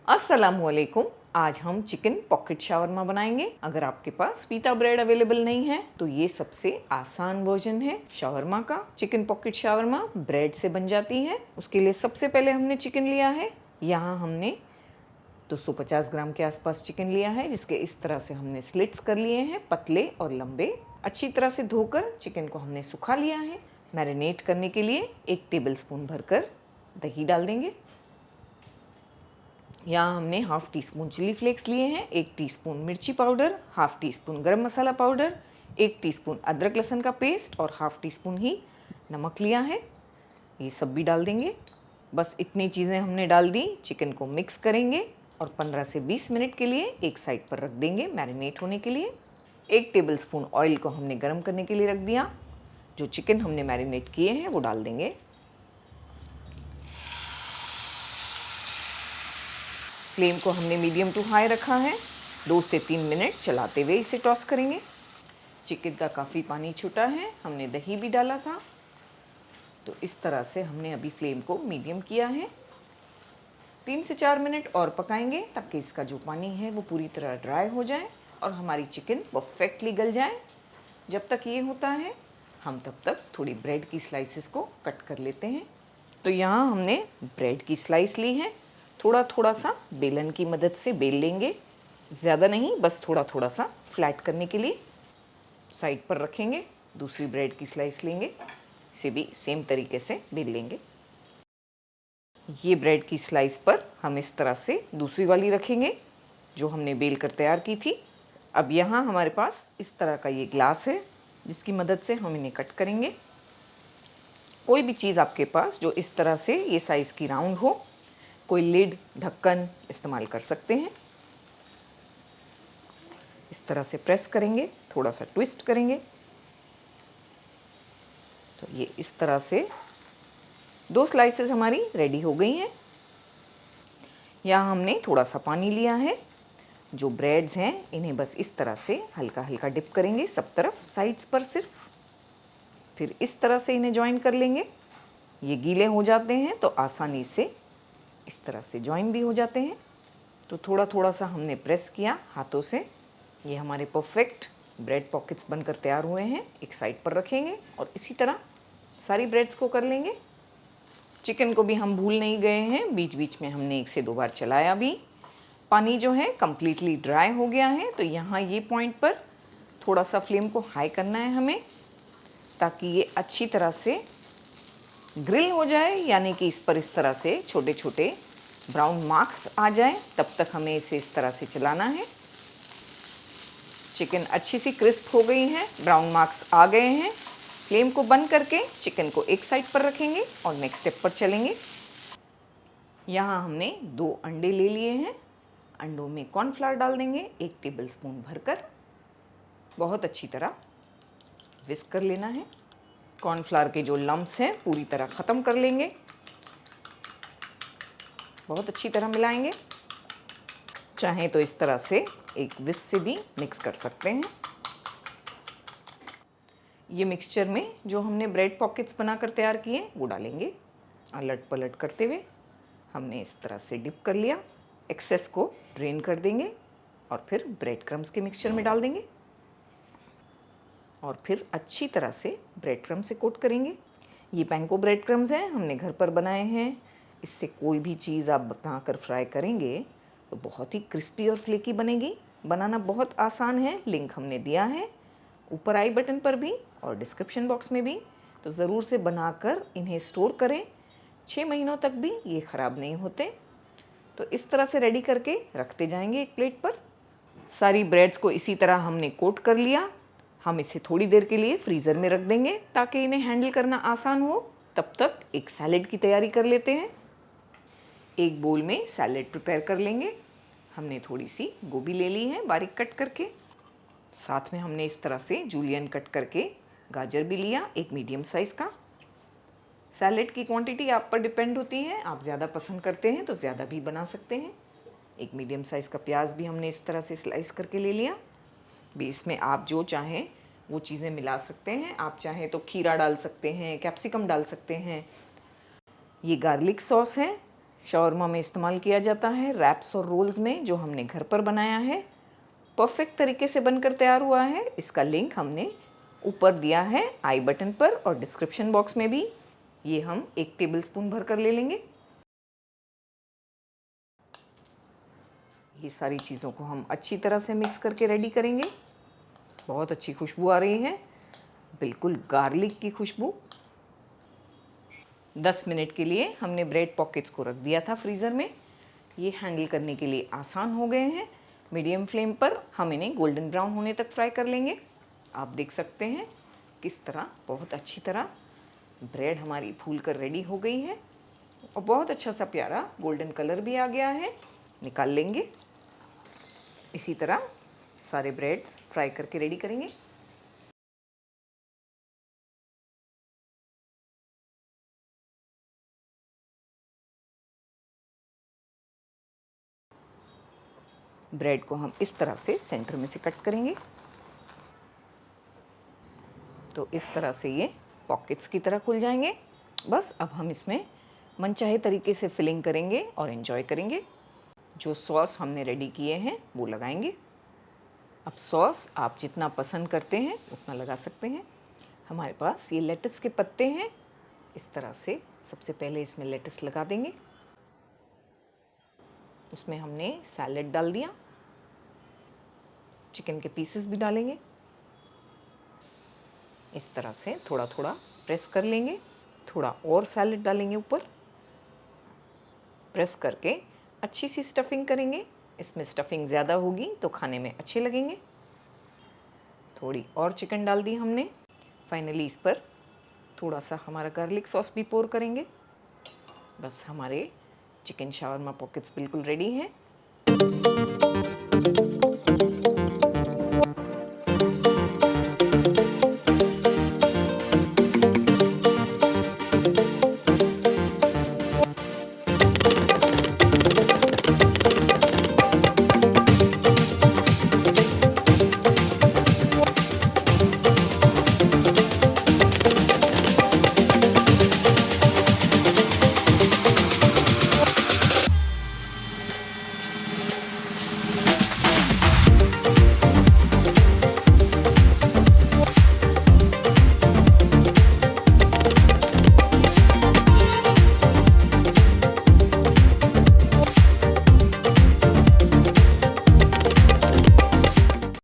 अस्सलामुअलैकुम। आज हम चिकन पॉकेट शावरमा बनाएंगे। अगर आपके पास पीटा ब्रेड अवेलेबल नहीं है तो ये सबसे आसान वर्जन है शावरमा का। चिकन पॉकेट शावरमा ब्रेड से बन जाती है। उसके लिए सबसे पहले हमने चिकन लिया है। यहाँ हमने 250 ग्राम के आसपास चिकन लिया है, जिसके इस तरह से हमने स्लिट्स कर लिए हैं, पतले और लंबे। अच्छी तरह से धोकर चिकन को हमने सुखा लिया है। मैरिनेट करने के लिए 1 टेबलस्पून भरकर दही डाल देंगे। यहाँ हमने half teaspoon chilli flakes लिए हैं, 1 टीस्पून मिर्ची पाउडर, हाफ़ टी स्पून गरम मसाला पाउडर, 1 टीस्पून अदरक लहसुन का पेस्ट और हाफ़ टी स्पून ही नमक लिया है। ये सब भी डाल देंगे। बस इतनी चीज़ें हमने डाल दी। चिकन को मिक्स करेंगे और 15 से 20 मिनट के लिए एक साइड पर रख देंगे मैरिनेट होने के लिए। 1 टेबलस्पून ऑयल को हमने गर्म करने के लिए रख दिया। जो चिकन हमने मैरिनेट किए हैं वो डाल देंगे। फ्लेम को हमने मीडियम टू हाई रखा है। 2 से 3 मिनट चलाते हुए इसे टॉस करेंगे। चिकन का काफ़ी पानी छूटा है, हमने दही भी डाला था, तो इस तरह से हमने अभी फ्लेम को मीडियम किया है। 3 से 4 मिनट और पकाएंगे ताकि इसका जो पानी है वो पूरी तरह ड्राई हो जाए और हमारी चिकन परफेक्टली गल जाए। जब तक ये होता है हम तब तक थोड़ी ब्रेड की स्लाइसेस को कट कर लेते हैं। तो यहाँ हमने ब्रेड की स्लाइस ली है। थोड़ा थोड़ा सा बेलन की मदद से बेल लेंगे, ज़्यादा नहीं, बस थोड़ा थोड़ा सा फ्लैट करने के लिए। साइड पर रखेंगे। दूसरी ब्रेड की स्लाइस लेंगे, इसे भी सेम तरीके से बेल लेंगे। ये ब्रेड की स्लाइस पर हम इस तरह से दूसरी वाली रखेंगे जो हमने बेल कर तैयार की थी। अब यहाँ हमारे पास इस तरह का ये ग्लास है जिसकी मदद से हम इन्हें कट करेंगे। कोई भी चीज़ आपके पास जो इस तरह से ये साइज़ की राउंड हो, कोई लिड, ढक्कन इस्तेमाल कर सकते हैं। इस तरह से प्रेस करेंगे, थोड़ा सा ट्विस्ट करेंगे तो ये इस तरह से 2 स्लाइसेस हमारी रेडी हो गई हैं। यहाँ हमने थोड़ा सा पानी लिया है। जो ब्रेड्स हैं इन्हें बस इस तरह से हल्का हल्का डिप करेंगे सब तरफ, साइड्स पर सिर्फ। फिर इस तरह से इन्हें जॉइन कर लेंगे। ये गीले हो जाते हैं तो आसानी से इस तरह से जॉइन भी हो जाते हैं। तो थोड़ा थोड़ा सा हमने प्रेस किया हाथों से। ये हमारे परफेक्ट ब्रेड पॉकेट्स बनकर तैयार हुए हैं। एक साइड पर रखेंगे और इसी तरह सारी ब्रेड्स को कर लेंगे। चिकन को भी हम भूल नहीं गए हैं, बीच बीच में हमने 1 से 2 बार चलाया भी। पानी जो है कम्प्लीटली ड्राई हो गया है। तो यहाँ ये पॉइंट पर थोड़ा सा फ्लेम को हाई करना है हमें, ताकि ये अच्छी तरह से ग्रिल हो जाए, यानी कि इस पर इस तरह से छोटे छोटे ब्राउन मार्क्स आ जाए। तब तक हमें इसे इस तरह से चलाना है। चिकन अच्छी सी क्रिस्प हो गई है, ब्राउन मार्क्स आ गए हैं। फ्लेम को बंद करके चिकन को एक साइड पर रखेंगे और नेक्स्ट स्टेप पर चलेंगे। यहाँ हमने 2 अंडे ले लिए हैं। अंडों में कॉर्नफ्लावर डाल देंगे 1 टेबलस्पून भरकर। बहुत अच्छी तरह विस्क कर लेना है। कॉर्नफ्लावर के जो लम्प्स हैं पूरी तरह ख़त्म कर लेंगे। बहुत अच्छी तरह मिलाएंगे। चाहें तो इस तरह से एक विस्क से भी मिक्स कर सकते हैं। ये मिक्सचर में जो हमने ब्रेड पॉकेट्स बनाकर तैयार किए वो डालेंगे। अलट पलट करते हुए हमने इस तरह से डिप कर लिया। एक्सेस को ड्रेन कर देंगे और फिर ब्रेड क्रम्स के मिक्सचर में डाल देंगे और फिर अच्छी तरह से ब्रेड क्रम्स से कोट करेंगे। ये पैंको ब्रेड क्रम्स हैं, हमने घर पर बनाए हैं। इससे कोई भी चीज़ आप बनाकर फ्राई करेंगे तो बहुत ही क्रिस्पी और फ्लेकी बनेगी। बनाना बहुत आसान है। लिंक हमने दिया है ऊपर आई बटन पर भी और डिस्क्रिप्शन बॉक्स में भी। तो ज़रूर से बनाकर इन्हें स्टोर करें। 6 महीनों तक भी ये ख़राब नहीं होते। तो इस तरह से रेडी करके रखते जाएंगे एक प्लेट पर। सारी ब्रेड्स को इसी तरह हमने कोट कर लिया। हम इसे थोड़ी देर के लिए फ्रीज़र में रख देंगे ताकि इन्हें हैंडल करना आसान हो। तब तक एक सैलेड की तैयारी कर लेते हैं। एक बोल में सैलेड प्रिपेयर कर लेंगे। हमने थोड़ी सी गोभी ले ली है बारीक कट करके। साथ में हमने इस तरह से जूलियन कट करके गाजर भी लिया, एक मीडियम साइज़ का। सैलेड की क्वांटिटी आप पर डिपेंड होती है। आप ज़्यादा पसंद करते हैं तो ज़्यादा भी बना सकते हैं। एक मीडियम साइज़ का प्याज भी हमने इस तरह से स्लाइस करके ले लिया। भी इसमें आप जो चाहें वो चीज़ें मिला सकते हैं। आप चाहें तो खीरा डाल सकते हैं, कैप्सिकम डाल सकते हैं। ये गार्लिक सॉस है। शावरमा में इस्तेमाल किया जाता है, रैप्स और रोल्स में, जो हमने घर पर बनाया है। परफेक्ट तरीके से बनकर तैयार हुआ है। इसका लिंक हमने ऊपर दिया है आई बटन पर और डिस्क्रिप्शन बॉक्स में भी। ये हम 1 टेबलस्पून भर कर ले लेंगे। ये सारी चीज़ों को हम अच्छी तरह से मिक्स करके रेडी करेंगे। बहुत अच्छी खुशबू आ रही है, बिल्कुल गार्लिक की खुशबू। 10 मिनट के लिए हमने ब्रेड पॉकेट्स को रख दिया था फ्रीज़र में। ये हैंडल करने के लिए आसान हो गए हैं। मीडियम फ्लेम पर हम इन्हें गोल्डन ब्राउन होने तक फ्राई कर लेंगे। आप देख सकते हैं किस तरह बहुत अच्छी तरह ब्रेड हमारी फूल कर रेडी हो गई है और बहुत अच्छा सा प्यारा गोल्डन कलर भी आ गया है। निकाल लेंगे। इसी तरह सारे ब्रेड्स फ्राई करके रेडी करेंगे। ब्रेड को हम इस तरह से सेंटर में से कट करेंगे, तो इस तरह से ये पॉकेट्स की तरह खुल जाएंगे। बस अब हम इसमें मनचाहे तरीके से फिलिंग करेंगे और एंजॉय करेंगे। जो सॉस हमने रेडी किए हैं वो लगाएंगे। अब सॉस आप जितना पसंद करते हैं उतना लगा सकते हैं। हमारे पास ये लेटस के पत्ते हैं। इस तरह से सबसे पहले इसमें लेटस लगा देंगे। इसमें हमने सैलेड डाल दिया, चिकन के पीसेस भी डालेंगे। इस तरह से थोड़ा थोड़ा प्रेस कर लेंगे। थोड़ा और सैलेड डालेंगे ऊपर। प्रेस करके अच्छी सी स्टफिंग करेंगे। इसमें स्टफिंग ज़्यादा होगी तो खाने में अच्छे लगेंगे। थोड़ी और चिकन डाल दी हमने। फाइनली इस पर थोड़ा सा हमारा गार्लिक सॉस भी पोर करेंगे। बस हमारे चिकन शावरमा पॉकेट्स बिल्कुल रेडी हैं।